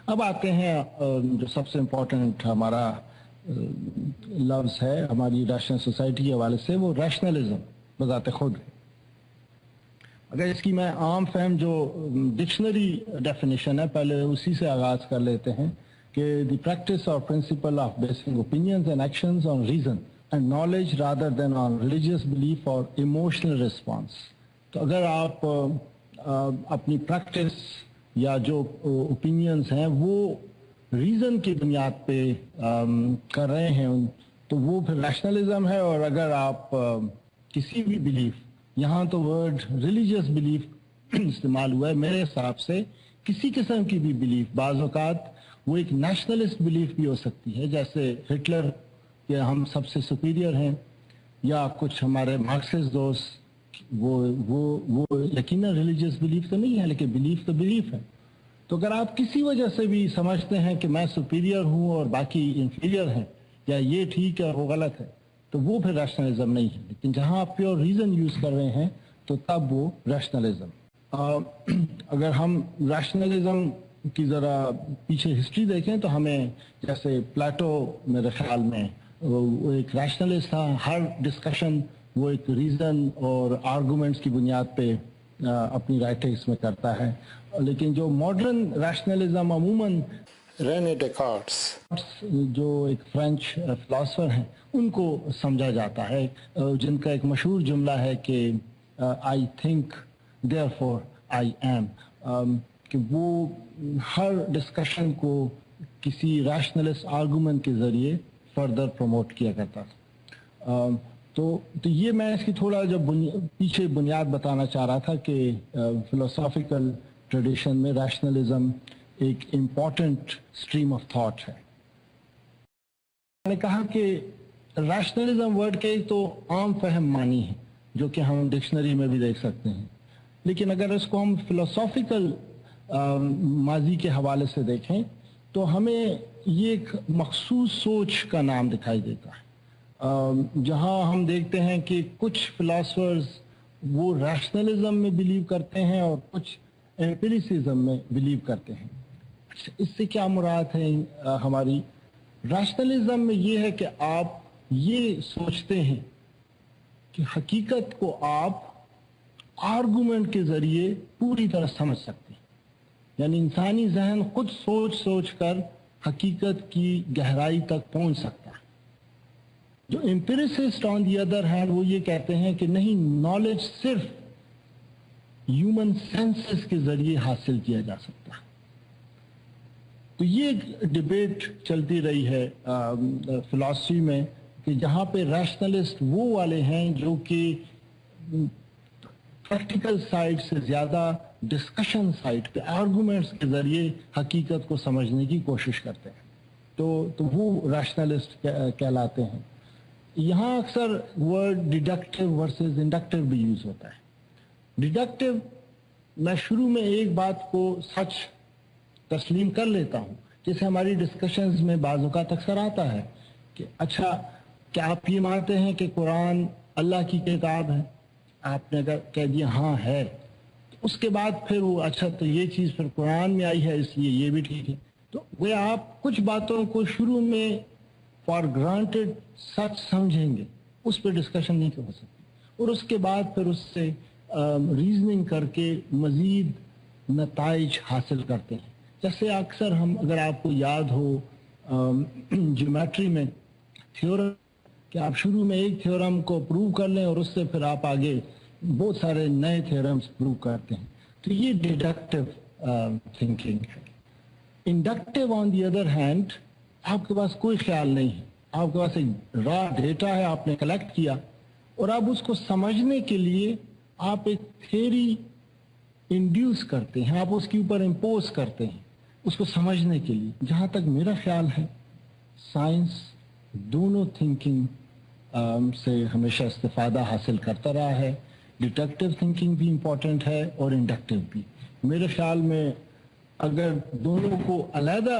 اب آتے ہیں جو سب سے امپورٹنٹ ہمارا لفظ ہے ہماری ریشنل سوسائٹی کے حوالے سے، وہ ریشنلزم بذات خود ہے۔ اگر اس کی میں عام فہم جو ڈکشنری ڈیفینیشن ہے پہلے اسی سے آغاز کر لیتے ہیں کہ دی پریکٹس اور principle of basing opinions and actions on reason and knowledge rather than on religious belief اور ایموشنل رسپانس۔ تو اگر آپ اپنی پریکٹس یا جو اوپینینز ہیں وہ ریزن کی بنیاد پہ کر رہے ہیں تو وہ پھر ریشنلزم ہے۔ اور اگر آپ کسی بھی بلیف، یہاں تو ورڈ ریلیجیس بلیف استعمال ہوا ہے، میرے حساب سے کسی قسم کی بھی بلیف، بعض اوقات وہ ایک نیشنلسٹ بلیف بھی ہو سکتی ہے، جیسے ہٹلر کہ ہم سب سے سپیریئر ہیں، یا کچھ ہمارے مارکسسٹ دوست، وہ یقیناً ریلیجیس بلیف تو نہیں ہے لیکن بلیف تو بلیف ہے۔ تو اگر آپ کسی وجہ سے بھی سمجھتے ہیں کہ میں سپیریئر ہوں اور باقی انفیریئر ہیں، یا یہ ٹھیک ہے اور وہ غلط ہے، تو وہ پھر ریشنلزم نہیں ہے۔ لیکن جہاں آپ پیور ریزن یوز کر رہے ہیں تو تب وہ ریشنلزم۔ اگر ہم ریشنلزم کی ذرا پیچھے ہسٹری دیکھیں تو ہمیں جیسے پلیٹو میرے خیال میں وہ ایک ریشنلسٹ تھا، ہر ڈسکشن وہ ایک ریزن اور آرگومنٹس کی بنیاد پہ اپنی رائٹنگس میں کرتا ہے۔ لیکن جو ماڈرن ریشنلزم عموماً رینے ڈیکارٹس جو ایک فرینچ فلاسفر ہیں ان کو سمجھا جاتا ہے، جن کا ایک مشہور جملہ ہے کہ I think therefore I am, کہ وہ ہر ڈسکشن کو کسی ریشنلسٹ آرگومنٹ کے ذریعے فردر پروموٹ کیا کرتا تھا۔ تو یہ میں اس کی تھوڑا جو پیچھے بنیاد بتانا چاہ رہا تھا کہ فلسافیکل ٹریڈیشن میں ریشنلزم ایک امپورٹنٹ اسٹریم آف تھاٹ ہے۔ میں نے کہا کہ ریشنلزم ورڈ کے تو عام فہم معنی ہے جو کہ ہم ڈکشنری میں بھی دیکھ سکتے ہیں، لیکن اگر اس کو ہم فلسافیکل ماضی کے حوالے سے دیکھیں تو ہمیں یہ ایک مخصوص سوچ کا نام دکھائی دیتا ہے، جہاں ہم دیکھتے ہیں کہ کچھ فلاسفرز وہ ریشنلزم میں بلیو کرتے ہیں اور کچھ ایمپیریسزم میں بلیو کرتے ہیں۔ اس سے کیا مراد ہے ہماری؟ ریشنلزم میں یہ ہے کہ آپ یہ سوچتے ہیں کہ حقیقت کو آپ آرگومنٹ کے ذریعے پوری طرح سمجھ سکتے ہیں، یعنی انسانی ذہن خود سوچ سوچ کر حقیقت کی گہرائی تک پہنچ سکتا ہے۔ جو امپیریسسٹ آن دی ادر ہینڈ وہ یہ کہتے ہیں کہ نہیں، نالج صرف ہیومن سینسز کے ذریعے حاصل کیا جا سکتا ہے۔ تو یہ ایک ڈیبیٹ چلتی رہی ہے فلاسفی میں کہ جہاں پہ ریشنلسٹ وہ والے ہیں جو کہ پریکٹیکل سائڈ سے زیادہ ڈسکشن سائڈ پہ آرگومنٹس کے ذریعے حقیقت کو سمجھنے کی کوشش کرتے ہیں، تو وہ ریشنلسٹ کہلاتے ہیں۔ یہاں اکثر ورڈ ڈیڈکٹیو ورسز انڈکٹیو بھی یوز ہوتا ہے۔ ڈیڈکٹیو میں شروع میں ایک بات کو سچ تسلیم کر لیتا ہوں، جیسے ہماری ڈسکشنز میں بعض اوقات اکثر آتا ہے کہ اچھا کیا آپ یہ مانتے ہیں کہ قرآن اللہ کی کتاب ہے؟ آپ نے اگر کہہ دیا ہاں ہے، تو اس کے بعد پھر وہ اچھا تو یہ چیز پھر قرآن میں آئی ہے اس لیے یہ بھی ٹھیک ہے۔ تو وہ آپ کچھ باتوں کو شروع میں فار گرانٹیڈ سچ سمجھیں گے، اس پہ ڈسکشن نہیں ہو سکتی، اور اس کے بعد پھر اس سے ریزننگ کر کے مزید نتائج حاصل کرتے ہیں۔ جیسے اکثر ہم، اگر آپ کو یاد ہو جیومیٹری میں تھیورم، کہ آپ شروع میں ایک تھیورم کو پروو کر لیں اور اس سے پھر آپ آگے بہت سارے نئے تھیورمز پروو کرتے ہیں، تو یہ ڈیڈکٹیو تھنکنگ ہے۔ Inductive on the other hand, آپ کے پاس کوئی خیال نہیں ہے، آپ کے پاس ایک را ڈیٹا ہے، آپ نے کلیکٹ کیا، اور اب اس کو سمجھنے کے لیے آپ ایک تھیوری انڈیوس کرتے ہیں، آپ اس کے اوپر امپوز کرتے ہیں اس کو سمجھنے کے لیے۔ جہاں تک میرا خیال ہے سائنس دونوں تھنکنگ سے ہمیشہ استفادہ حاصل کرتا رہا ہے۔ ڈیڈکٹیو تھنکنگ بھی امپورٹنٹ ہے اور انڈکٹیو بھی۔ میرے خیال میں اگر دونوں کو علیحدہ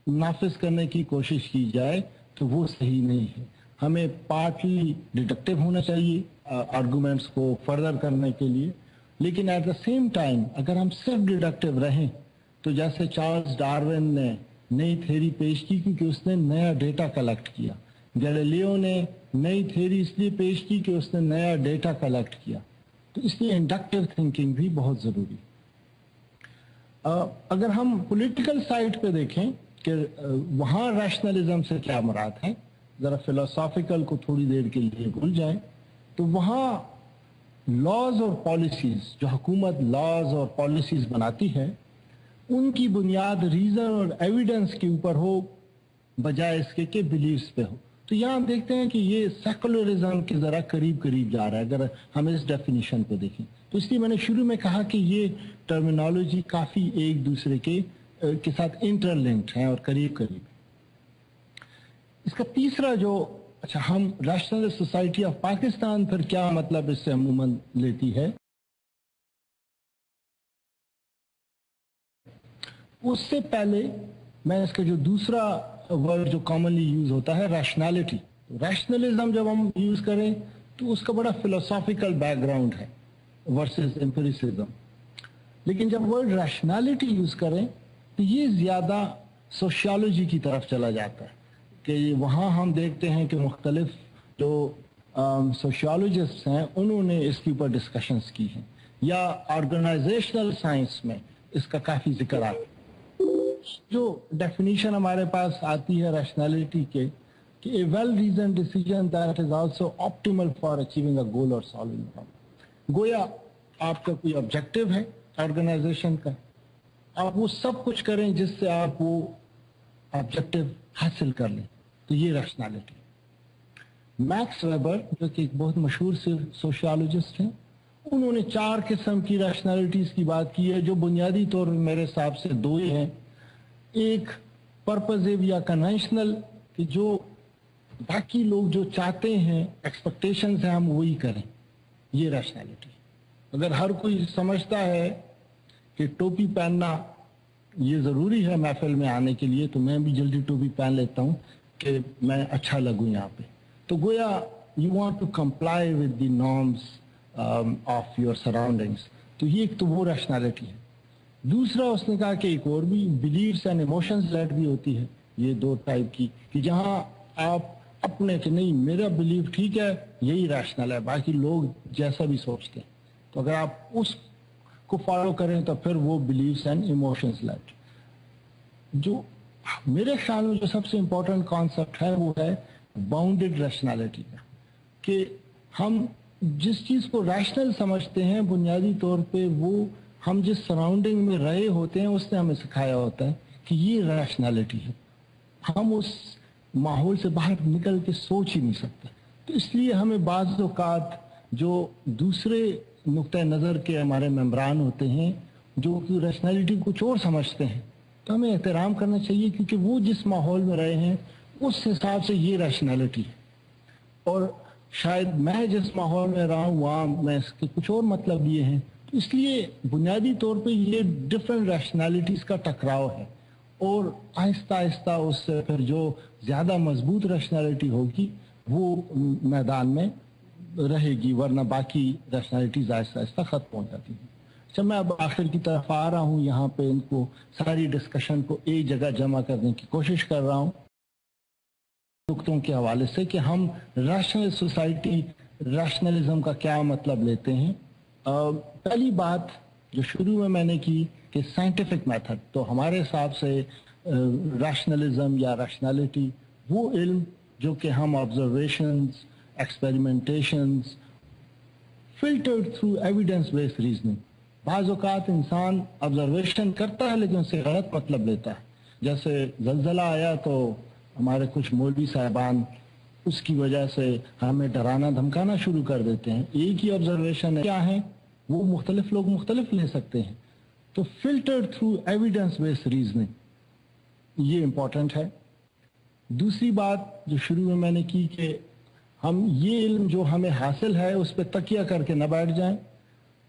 نافذ کرنے کی کوشش کی جائے تو وہ صحیح نہیں ہے۔ ہمیں پارٹلی ڈیڈکٹیو ہونا چاہیے آرگومنٹس کو فردر کرنے کے لیے، لیکن ایٹ دا سیم ٹائم اگر ہم صرف ڈیڈکٹیو رہیں تو جیسے چارلس ڈارون نے نئی تھیوری پیش کی کیونکہ اس نے نیا ڈیٹا کلیکٹ کیا، گیلیلیو نے نئی تھیوری اس لیے پیش کی کہ اس نے نیا ڈیٹا کلیکٹ کیا، تو اس لیے انڈکٹیو تھنکنگ بھی بہت ضروری۔ اگر ہم پولیٹیکل سائٹ پہ دیکھیں کہ وہاں ریشنلزم سے کیا مراد ہے، ذرا فلسافیکل کو تھوڑی دیر کے لیے بھول جائیں، تو وہاں لاز اور پالیسیز، جو حکومت لاز اور پالیسیز بناتی ہے، ان کی بنیاد ریزن اور ایویڈنس کے اوپر ہو بجائے اس کے کہ بلیفز پہ ہو۔ تو یہاں ہم دیکھتے ہیں کہ یہ سیکولرزم کے ذرا قریب قریب جا رہا ہے اگر ہم اس ڈیفینیشن پہ دیکھیں۔ تو اس لیے میں نے شروع میں کہا کہ یہ ٹرمینالوجی کافی ایک دوسرے کے ساتھ انٹر لنکڈ ہیں اور قریب قریب۔ اس کا تیسرا جو ہم ریشنل سوسائٹی آف پاکستان پھر کیا مطلب اس سے عموماً لیتی ہے، اس سے پہلے میں اس کا جو دوسرا ورڈ جو کامنلی یوز ہوتا ہے ریشنالٹی، ریشنلزم جب ہم یوز کریں تو اس کا بڑا فلسافیکل بیک گراؤنڈ ہے ورسز امپیریسزم، لیکن جب ورڈ ریشنالٹی یوز کریں تو یہ زیادہ سوشیالوجی کی طرف چلا جاتا ہے کہ وہاں ہم دیکھتے ہیں کہ مختلف جو سوشیالوجسٹ ہیں انہوں نے اس کے اوپر ڈسکشنز کی ہیں، یا آرگنائزیشنل سائنس میں اس کا کافی ذکر آتا ہے۔ جو ڈیفینیشن ہمارے پاس آتی ہے ریشنالٹی کے کہ a well reason decision that is also optimal for achieving a goal اور سالونگ پرابلم۔ گویا آپ کا کوئی آبجیکٹو ہے آرگنائزیشن کا، آپ وہ سب کچھ کریں جس سے آپ وہ آبجیکٹو حاصل کر لیں، تو یہ ریشنالٹی۔ میکس ویبر جو کہ ایک بہت مشہور سوشیالوجسٹ ہیں، انہوں نے 4 قسم کی ریشنالٹیز کی بات کی ہے، جو بنیادی طور پر میرے حساب سے 2 ہی ہیں۔ ایک پرپزیو یا کنونشنل کہ جو باقی لوگ جو چاہتے ہیں ایکسپیکٹیشنز ہیں ہم وہی کریں، یہ ریشنالٹی۔ اگر ہر کوئی سمجھتا ہے کہ ٹوپی پہننا یہ ضروری ہے محفل میں آنے کے لیے، تو میں بھی جلدی ٹوپی پہن لیتا ہوں کہ میں اچھا لگوں یہاں پہ، تو گویا you want to comply with the norms of your surroundings, تو یہ ایک تو وہ ریشنالٹی ہے۔ دوسرا اس نے کہا کہ ایک اور بھی بلیفس اینڈ ایموشنز لیٹ بھی ہوتی ہے، یہ 2 ٹائپ کی، کہ جہاں آپ اپنے کہ نہیں میرا بلیف ٹھیک ہے یہی ریشنل ہے، باقی لوگ جیسا بھی سوچتے ہیں، تو اگر آپ اس کو فالو کریں تو پھر وہ بلیفس اینڈ ایموشنز لیٹ۔ جو میرے خیال میں جو سب سے امپورٹنٹ کانسیپٹ ہے وہ ہے باؤنڈیڈ ریشنالٹی کا، کہ ہم جس چیز کو ریشنل سمجھتے ہیں بنیادی طور پہ وہ ہم جس سراؤنڈنگ میں رہے ہوتے ہیں اس نے ہمیں سکھایا ہوتا ہے کہ یہ ریشنالٹی ہے، ہم اس ماحول سے باہر نکل کے سوچ ہی نہیں سکتے۔ تو اس لیے ہمیں بعض اوقات جو دوسرے نقطۂ نظر کے ہمارے ممبران ہوتے ہیں جو کہ ریشنالٹی کچھ اور سمجھتے ہیں، تو ہمیں احترام کرنا چاہیے، کیونکہ وہ جس ماحول میں رہے ہیں اس حساب سے یہ ریشنالٹی ہے، اور شاید میں جس ماحول میں رہا ہوں وہاں میں اس کے کچھ اور مطلب یہ ہیں، تو اس لیے بنیادی طور پہ یہ ڈفرینٹ ریشنالٹیز کا ٹکراؤ ہے، اور آہستہ آہستہ اس سے پھر جو زیادہ مضبوط ریشنالٹی ہوگی وہ میدان میں رہے گی، ورنہ باقی ریشنالٹیز آہستہ آہستہ ختم ہو جاتی ہیں۔ اچھا، میں اب آخر کی طرف آ رہا ہوں، یہاں پہ ان کو ساری ڈسکشن کو ایک جگہ جمع کرنے کی کوشش کر رہا ہوں نقطوں کے حوالے سے کہ ہم ریشنل سوسائٹی ریشنلزم کا کیا مطلب لیتے ہیں۔ پہلی بات جو شروع میں نے کی کہ سائنٹیفک میتھڈ، تو ہمارے حساب سے ریشنلزم یا ریشنالٹی وہ علم جو کہ ہم observations, experimentations, filtered through evidence based reasoning. بعض اوقات انسان آبزرویشن کرتا ہے لیکن اسے غلط مطلب لیتا ہے، جیسے زلزلہ آیا تو ہمارے کچھ مولوی صاحبان اس کی وجہ سے ہمیں ڈرانا دھمکانا شروع کر دیتے ہیں۔ ایک ہی آبزرویشن کیا ہے وہ مختلف لوگ مختلف لے سکتے ہیں، تو filtered through evidence based reasoning یہ امپورٹنٹ ہے۔ دوسری بات جو شروع میں نے کی کہ ہم یہ علم جو ہمیں حاصل ہے اس پہ تکیہ کر کے نہ بیٹھ جائیں،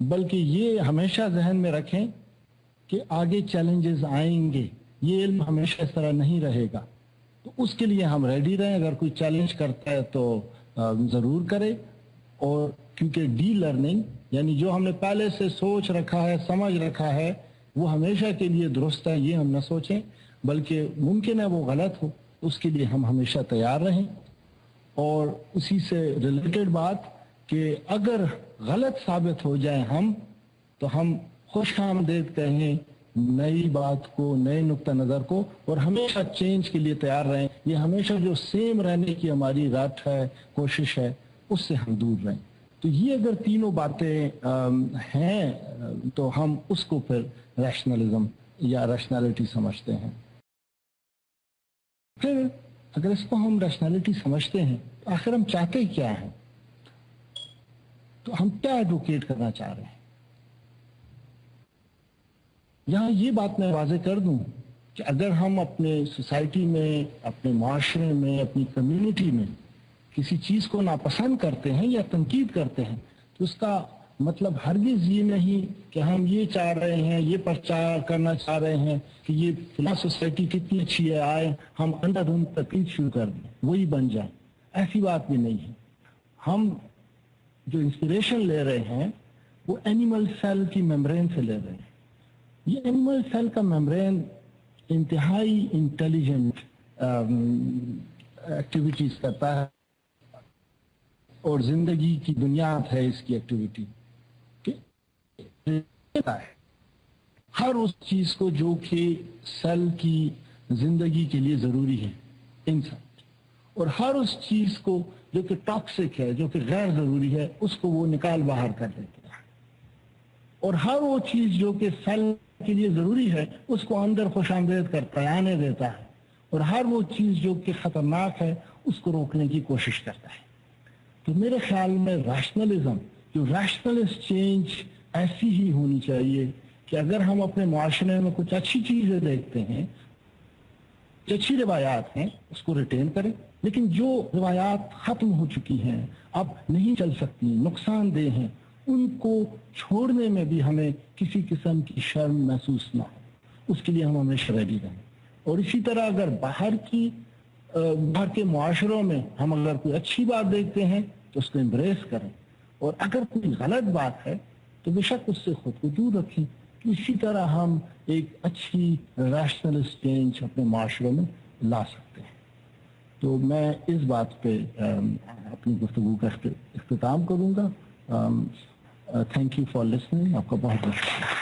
بلکہ یہ ہمیشہ ذہن میں رکھیں کہ آگے چیلنجز آئیں گے، یہ علم ہمیشہ اس طرح نہیں رہے گا، تو اس کے لیے ہم ریڈی رہیں۔ اگر کوئی چیلنج کرتا ہے تو ضرور کرے، اور کیونکہ ڈی لرننگ یعنی جو ہم نے پہلے سے سوچ رکھا ہے، سمجھ رکھا ہے، وہ ہمیشہ کے لیے درست ہے یہ ہم نہ سوچیں، بلکہ ممکن ہے وہ غلط ہو، اس کے لیے ہم ہمیشہ تیار رہیں۔ اور اسی سے ریلیٹڈ بات کہ اگر غلط ثابت ہو جائیں ہم، تو ہم خوش آمدید کہیں نئی بات کو، نئے نقطہ نظر کو، اور ہمیشہ چینج کے لیے تیار رہیں۔ یہ ہمیشہ جو سیم رہنے کی ہماری رٹ ہے، کوشش ہے، اس سے ہم دور رہیں۔ تو یہ اگر تینوں باتیں ہیں تو ہم اس کو پھر ریشنلزم یا ریشنلٹی سمجھتے ہیں۔ پھر اگر اس کو ہم ریشنلٹی سمجھتے ہیں تو آخر ہم چاہتے کیا ہیں؟ تو ہم کیا ایڈوکیٹ کرنا چاہ رہے ہیں؟ یہاں یہ بات میں واضح کر دوں کہ اگر ہم اپنے سوسائٹی میں، اپنے معاشرے میں، اپنی کمیونٹی میں کسی چیز کو ناپسند کرتے ہیں یا تنقید کرتے ہیں تو اس کا مطلب ہرگز یہ نہیں کہ ہم یہ چاہ رہے ہیں، یہ پرچار کرنا چاہ رہے ہیں کہ یہ فلاں سوسائٹی کتنی اچھی ہے، آئے ہم اندھا دھند تقلید شروع کر دیں، وہی بن جائیں۔ ایسی بات بھی نہیں ہے۔ ہم جو انسپریشن لے رہے ہیں وہ اینیمل سیل کی میمبرین سے لے رہے ہیں۔ یہ اینیمل سیل کا میمبرین انتہائی انٹیلیجنٹ ایکٹیویٹیز کرتا ہے، اور زندگی کی بنیاد ہے اس کی ایکٹیویٹی کہ ہر اس چیز کو جو کہ سیل کی زندگی کے لیے ضروری ہے انسان، اور ہر اس چیز کو جو کہ ٹاکسک ہے، جو کہ غیر ضروری ہے، اس کو وہ نکال باہر کر دیتا ہے، اور ہر وہ چیز جو کہ سیل کے لیے ضروری ہے اس کو اندر خوش آمدید کرتا ہے، آنے دیتا ہے، اور ہر وہ چیز جو کہ خطرناک ہے اس کو روکنے کی کوشش کرتا ہے۔ تو میرے خیال میں ریشنلزم، جو ریشنلسٹ چینج ایسی ہی ہونی چاہیے کہ اگر ہم اپنے معاشرے میں کچھ اچھی چیزیں دیکھتے ہیں، اچھی روایات ہیں، اس کو ریٹین کریں، لیکن جو روایات ختم ہو چکی ہیں، اب نہیں چل سکتی، نقصان دہ ہیں، ان کو چھوڑنے میں بھی ہمیں کسی قسم کی شرم محسوس نہ ہو، اس کے لیے ہم ہمیشہ ریڈی رہیں۔ اور اسی طرح اگر باہر کے معاشروں میں ہم اگر کوئی اچھی بات دیکھتے ہیں تو اس کو امبریس کریں، اور اگر کوئی غلط بات ہے تو بے شک اس سے خود کو دور رکھیں۔ اسی طرح ہم ایک اچھی ریشنلسٹ چینج اپنے معاشرے میں لا سکتے ہیں۔ تو میں اس بات پہ اپنی گفتگو کا اختتام کروں گا۔ Thank you for listening. آپ کا بہت بہت شکریہ۔